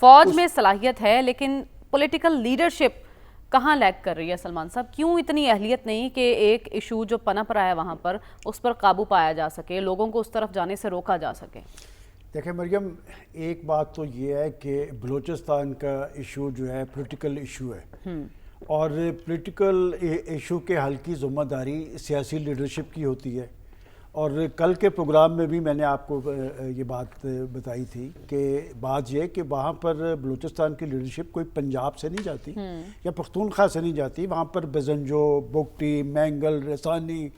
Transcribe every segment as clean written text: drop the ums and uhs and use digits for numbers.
فوج میں صلاحیت ہے لیکن پولیٹیکل لیڈرشپ کہاں لیک کر رہی ہے سلمان صاحب؟ کیوں اتنی اہلیت نہیں کہ ایک ایشو جو پنپ رہا ہے وہاں پر اس پر قابو پایا جا سکے، لوگوں کو اس طرف جانے سے روکا جا سکے؟ دیکھیں مریم، ایک بات تو یہ ہے کہ بلوچستان کا ایشو جو ہے پولیٹیکل ایشو ہے، اور پولیٹیکل ایشو کے حل کی ذمہ داری سیاسی لیڈرشپ کی ہوتی ہے۔ اور کل کے پروگرام میں بھی میں نے آپ کو یہ بات بتائی تھی کہ بات یہ کہ وہاں پر بلوچستان کی لیڈرشپ کوئی پنجاب سے نہیں جاتی یا پختونخوا سے نہیں جاتی، وہاں پر بزنجو، بگٹی، مینگل، رسانی،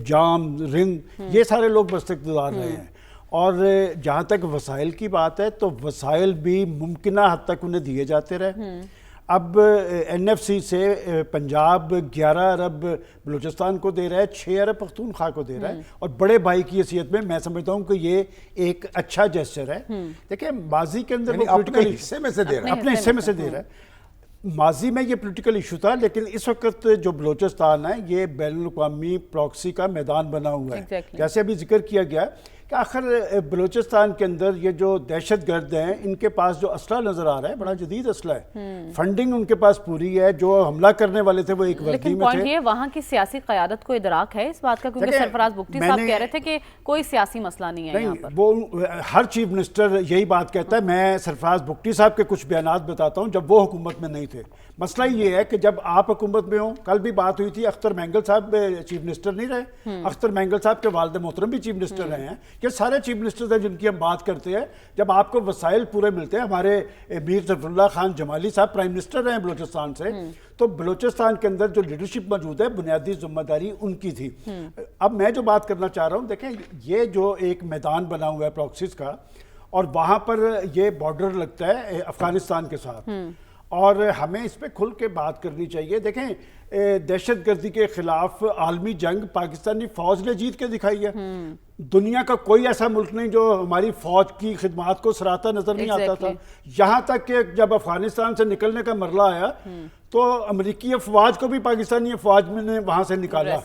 جام، رنگ، یہ سارے لوگ بس اقتدار رہے ہیں۔ اور جہاں تک وسائل کی بات ہے تو وسائل بھی ممکنہ حد تک انہیں دیے جاتے رہے۔ اب این ایف سی سے پنجاب 11 ارب بلوچستان کو دے رہا ہے، 6 ارب پختونخوا کو دے رہا ہے، اور بڑے بھائی کی حیثیت میں میں سمجھتا ہوں کہ یہ ایک اچھا جیسچر ہے۔ دیکھیں ماضی کے اندر وہ اپنے حصے میں سے دے رہا ہے، اپنے حصے میں سے دے رہا ہے۔ ماضی میں یہ پولیٹیکل ایشو تھا، لیکن اس وقت جو بلوچستان ہے یہ بین الاقوامی پراکسی کا میدان بنا ہوا ہے۔ جیسے ابھی ذکر کیا گیا کہ آخر بلوچستان کے اندر یہ جو دہشت گرد ہیں ان کے پاس جو اسلحہ نظر آ رہا ہے بڑا جدید اسلحہ ہے، فنڈنگ ان کے پاس پوری ہے، جو حملہ کرنے والے تھے وہ ایک وردی لیکن میں تھے۔ پوائنٹ یہ وہاں کی سیاسی قیادت کو ادراک ہے اس بات کا، کیونکہ سرفراز بگٹی صاحب کہہ رہے تھے کہ کوئی سیاسی مسئلہ نہیں ہے یہاں پر۔ وہ ہر چیف منسٹر یہی بات کہتا ہے۔ میں سرفراز بگٹی صاحب کے کچھ بیانات بتاتا ہوں جب وہ حکومت میں نہیں تھے۔ مسئلہ یہ ہے کہ جب آپ حکومت میں ہوں، کل بھی بات ہوئی تھی، اختر مینگل صاحب چیف منسٹر نہیں رہے، اختر مینگل صاحب کے والد محترم بھی چیف منسٹر رہے ہیں، یہ سارے چیف منسٹر ہیں جن کی ہم بات کرتے ہیں۔ جب آپ کو وسائل پورے ملتے ہیں، ہمارے میر ظفر اللہ خان جمالی صاحب پرائم منسٹر رہے ہیں بلوچستان سے، تو بلوچستان کے اندر جو لیڈرشپ موجود ہے بنیادی ذمہ داری ان کی تھی۔ اب میں جو بات کرنا چاہ رہا ہوں، دیکھیں یہ جو ایک میدان بنا ہوا ہے پراکسیز کا، اور وہاں پر یہ بارڈر لگتا ہے افغانستان کے ساتھ، اور ہمیں اس پہ کھل کے بات کرنی چاہیے۔ دیکھیں دہشت گردی کے خلاف عالمی جنگ پاکستانی فوج نے جیت کے دکھائی ہے۔ دنیا کا کوئی ایسا ملک نہیں جو ہماری فوج کی خدمات کو سراہتا نظر نہیں آتا تھا، یہاں تک کہ جب افغانستان سے نکلنے کا مرحلہ آیا تو امریکی افواج کو بھی پاکستانی افواج میں نے وہاں سے نکالا۔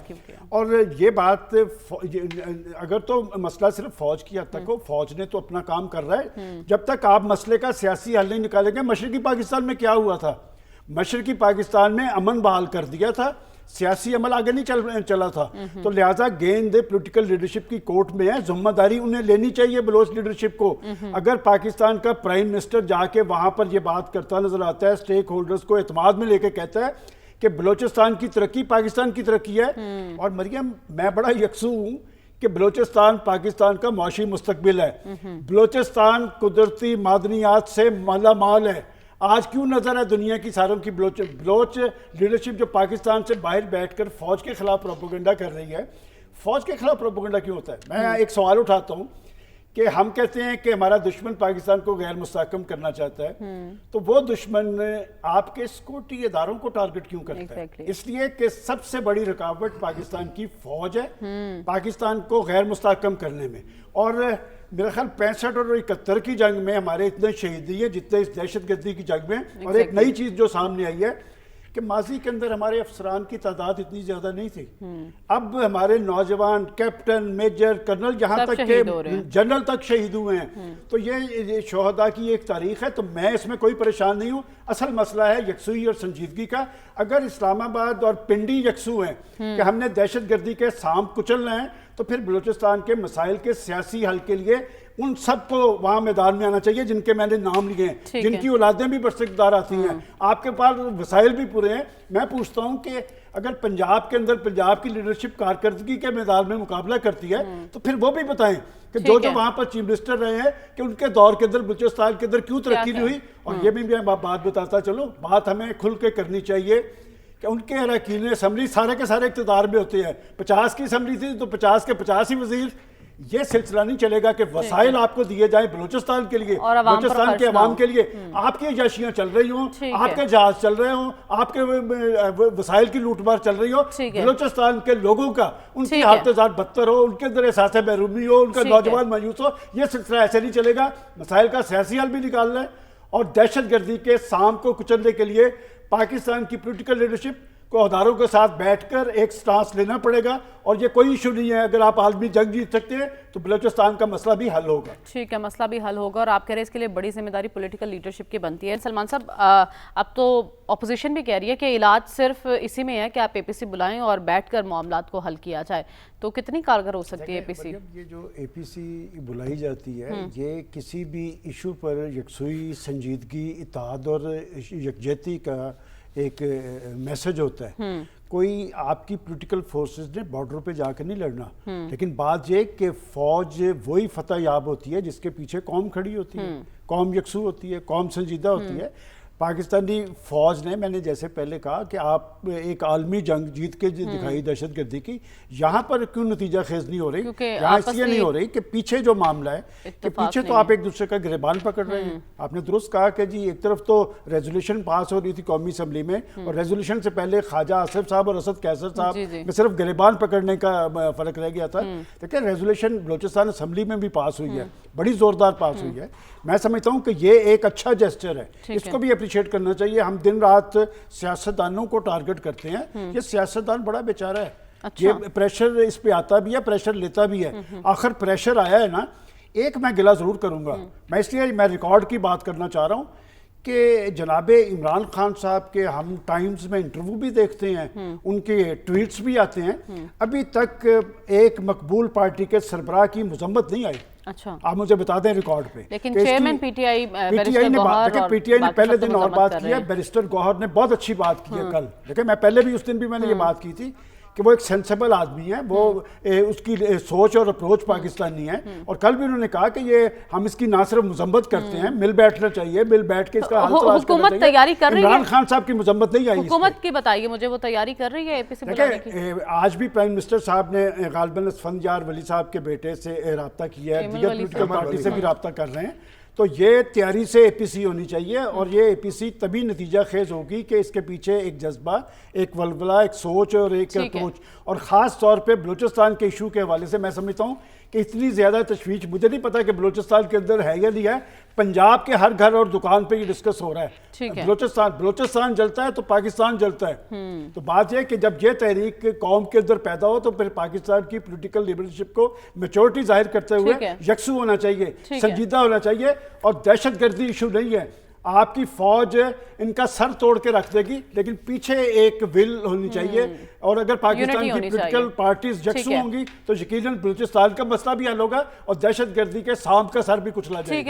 اور یہ بات اگر تو مسئلہ صرف فوج کی حد تک ہو، فوج نے تو اپنا کام کر رہا ہے، جب تک آپ مسئلے کا سیاسی حل نہیں نکالیں گے۔ مشرقی پاکستان میں کیا ہوا تھا؟ مشرقی پاکستان میں امن بحال کر دیا تھا، سیاسی عمل آگے نہیں چلا تھا، تو لہٰذا گیند پولیٹیکل لیڈرشپ کی کورٹ میں ہے، ذمہ داری انہیں لینی چاہیے بلوچ لیڈرشپ کو۔ اگر پاکستان کا پرائم منسٹر جا کے وہاں پر یہ بات کرتا نظر آتا ہے، سٹیک ہولڈرز کو اعتماد میں لے کے کہتا ہے کہ بلوچستان کی ترقی پاکستان کی ترقی ہے، اور مریم میں بڑا یکسو ہوں کہ بلوچستان پاکستان کا معاشی مستقبل ہے، بلوچستان قدرتی معدنیات سے مالا مال ہے۔ آج کیوں نظر ہے دنیا کی ساروں کی بلوچ لیڈرشپ جو پاکستان سے باہر بیٹھ کر فوج کے خلاف پروپیگنڈا کر رہی ہے؟ فوج کے خلاف پروپیگنڈا کیوں ہوتا ہے؟ میں ایک سوال اٹھاتا ہوں کہ ہم کہتے ہیں کہ ہمارا دشمن پاکستان کو غیر مستحکم کرنا چاہتا ہے، تو وہ دشمن آپ کے سیکورٹی اداروں کو ٹارگٹ کیوں کرتا ہے؟ اس لیے کہ سب سے بڑی رکاوٹ پاکستان کی فوج ہے پاکستان کو غیر مستحکم کرنے میں۔ اور میرا خیال 65 اور 71 کی جنگ میں ہمارے اتنے شہید ہیں جتنے اس دہشت گردی کی جنگ میں۔ اور ایک نئی چیز جو سامنے آئی ہے کہ ماضی کے اندر ہمارے افسران کی تعداد اتنی زیادہ نہیں تھی، اب ہمارے نوجوان کیپٹن، میجر، کرنل، یہاں تک کہ جنرل تک شہید ہوئے ہیں۔ تو یہ شہداء کی ایک تاریخ ہے، تو میں اس میں کوئی پریشان نہیں ہوں۔ اصل مسئلہ ہے یکسوئی اور سنجیدگی کا۔ اگر اسلام آباد اور پنڈی یکسو ہیں کہ ہم نے دہشت گردی کے سانپ کچلنا ہے، تو پھر بلوچستان کے مسائل کے سیاسی حل کے لیے ان سب کو وہاں میدان میں آنا چاہیے جن کے میں نے نام لیے ہیں، جن کی اولادیں بھی برسکدار آتی ہیں، آپ کے پاس وسائل بھی پورے ہیں۔ میں پوچھتا ہوں کہ اگر پنجاب کے اندر پنجاب کی لیڈرشپ کارکردگی کے میدان میں مقابلہ کرتی ہے تو پھر وہ بھی بتائیں کہ جو وہاں پر چیف منسٹر رہے ہیں کہ ان کے دور کے اندر بلوچستان کے اندر کیوں ترقی نہیں ہوئی۔ اور یہ بھی میں بات بتاتا چلو، بات ہمیں کھل کے کرنی چاہیے کہ ان کے اراکین اسمبلی سارے کے سارے اقتدار میں ہوتے ہیں۔ 50 کی اسمبلی تھی تو 50 کے 50 ہی وزیر۔ یہ سلسلہ نہیں چلے گا کہ وسائل آپ کو دیے جائیں بلوچستان کے لیے، بلوچستان کے عوام کے لیے، آپ کی عیاشیاں چل رہی ہوں، آپ کے جہاز چل رہے ہوں، آپ کے وسائل کی لوٹ مار چل رہی ہو، بلوچستان کے لوگوں کا ان کی حالت ذات بدتر ہو، ان کے اندر احساس محرومی ہو، ان کا نوجوان مایوس ہو۔ یہ سلسلہ ایسے نہیں چلے گا۔ مسائل کا سیاسی حل بھی نکالنا ہے، اور دہشت گردی کے سام کو کچلنے کے لیے پاکستان کی پولیٹیکل لیڈرشپ عہدیداروں کے ساتھ بیٹھ کر ایک سٹانس لینا پڑے گا، اور یہ کوئی ایشو نہیں ہے، اگر آپ عالمی جنگ جیت سکتے ہیں تو بلوچستان کا مسئلہ بھی حل ہوگا۔ ٹھیک ہے، مسئلہ بھی حل ہوگا، اور آپ کہہ رہے ہیں اس کے لیے بڑی ذمہ داری پولیٹیکل لیڈرشپ کی بنتی ہے۔ سلمان صاحب، اب تو اپوزیشن بھی کہہ رہی ہے کہ علاج صرف اسی میں ہے کہ آپ اے پی سی بلائیں اور بیٹھ کر معاملات کو حل کیا جائے، تو کتنی کارگر ہو سکتی ہے اے پی سی؟ یہ جو اے پی سی بلائی جاتی ہے، یہ کسی بھی ایشو پر یکسوئی، سنجیدگی، اتحاد اور یکجہتی کا ایک میسج ہوتا ہے۔ کوئی آپ کی پولیٹیکل فورسز نے بارڈر پہ جا کے نہیں لڑنا، لیکن بات یہ کہ فوج وہی فتح یاب ہوتی ہے جس کے پیچھے قوم کھڑی ہوتی ہے، قوم یکسو ہوتی ہے، قوم سنجیدہ ہوتی ہے۔ پاکستانی فوج نے، میں نے جیسے پہلے کہا کہ آپ ایک عالمی جنگ جیت کے دکھائی دہشت گردی کی، یہاں پر کیوں نتیجہ خیز نہیں ہو رہی؟ یہاں اس لیے نہیں ہو رہی کہ پیچھے جو معاملہ ہے کہ پیچھے تو آپ ایک دوسرے کا گریبان پکڑ رہے ہیں۔ آپ نے درست کہا کہ جی ایک طرف تو ریزولوشن پاس ہو رہی تھی قومی اسمبلی میں، اور ریزولوشن سے پہلے خواجہ آصف صاحب اور اسد قیصر صاحب میں صرف گریبان پکڑنے کا فرق رہ گیا تھا، لیکن ریزولوشن بلوچستان اسمبلی میں بھی پاس ہوئی ہے، بڑی زوردار پاس ہوئی ہے۔ میں سمجھتا ہوں کہ یہ ایک اچھا جیسچر ہے، اس کو بھی اپریشیٹ کرنا چاہیے۔ ہم دن رات سیاستدانوں کو ٹارگٹ کرتے ہیں، یہ سیاستدان بڑا بیچارہ ہے، یہ پریشر اس پہ آتا بھی ہے، پریشر لیتا بھی ہے۔ آخر پریشر آیا ہے نا، ایک میں گلہ ضرور کروں گا، میں اس لیے میں ریکارڈ کی بات کرنا چاہ رہا ہوں کہ جناب عمران خان صاحب کے ہم ٹائمز میں انٹرویو بھی دیکھتے ہیں، ان کے ٹویٹس بھی آتے ہیں، ابھی تک ایک مقبول پارٹی کے سربراہ کی مذمت نہیں آئی۔ اچھا، آپ مجھے بتا دیں ریکارڈ پہ، لیکن chairman P T I P T I نے پہلے دن اور بات کی ہے، بیرسٹر گوہر نے بہت اچھی بات کی ہے کل، دیکھیں میں پہلے بھی اس دن بھی میں نے یہ بات کی تھی کہ وہ ایک سینسیبل آدمی ہے، وہ اس کی سوچ اور اپروچ پاکستانی ہے، اور کل بھی انہوں نے کہا کہ یہ ہم اس کی نہ صرف مذمت کرتے ہیں، مل بیٹھنا چاہیے، مل بیٹھ کے اس کا حل تلاش کرنا چاہیے۔ تیاری کر رہی ہے، عمران خان صاحب کی مذمت نہیں آئی، حکومت کی بتائیے مجھے، وہ تیاری کر رہی ہے اے پی سی بلانے کی؟ آج بھی پرائم منسٹر صاحب نے غالباً اسفندیار ولی صاحب کے بیٹے سے رابطہ کیا ہے، دیگر پولیٹیکل پارٹی سے بھی رابطہ کر رہے ہیں، تو یہ تیاری سے اے پی سی ہونی چاہیے، اور یہ اے پی سی تبھی نتیجہ خیز ہوگی کہ اس کے پیچھے ایک جذبہ، ایک ولولہ، ایک سوچ اور ایک اپروچ، اور خاص طور پہ بلوچستان کے ایشو کے حوالے سے میں سمجھتا ہوں کہ اتنی زیادہ تشویش، مجھے نہیں پتا کہ بلوچستان کے اندر ہے یا نہیں ہے، پنجاب کے ہر گھر اور دکان پہ یہ ڈسکس ہو رہا ہے، بلوچستان جلتا ہے تو پاکستان جلتا ہے۔ تو بات یہ کہ جب یہ تحریک قوم کے اندر پیدا ہو تو پھر پاکستان کی پولیٹیکل لیڈرشپ کو میچورٹی ظاہر کرتے ہوئے یکسو ہونا چاہیے، سنجیدہ ہونا چاہیے، اور دہشت گردی ایشو نہیں ہے۔ آپ کی فوج ان کا سر توڑ کے رکھ دے گی، لیکن پیچھے ایک ول ہونی چاہیے، اور اگر پاکستان کی پولیٹیکل پارٹیز یکسو ہوں گی تو یقیناً بلوچستان کا مسئلہ بھی حل ہوگا، اور دہشت گردی کے سانپ کا سر بھی کچلا جائے گا۔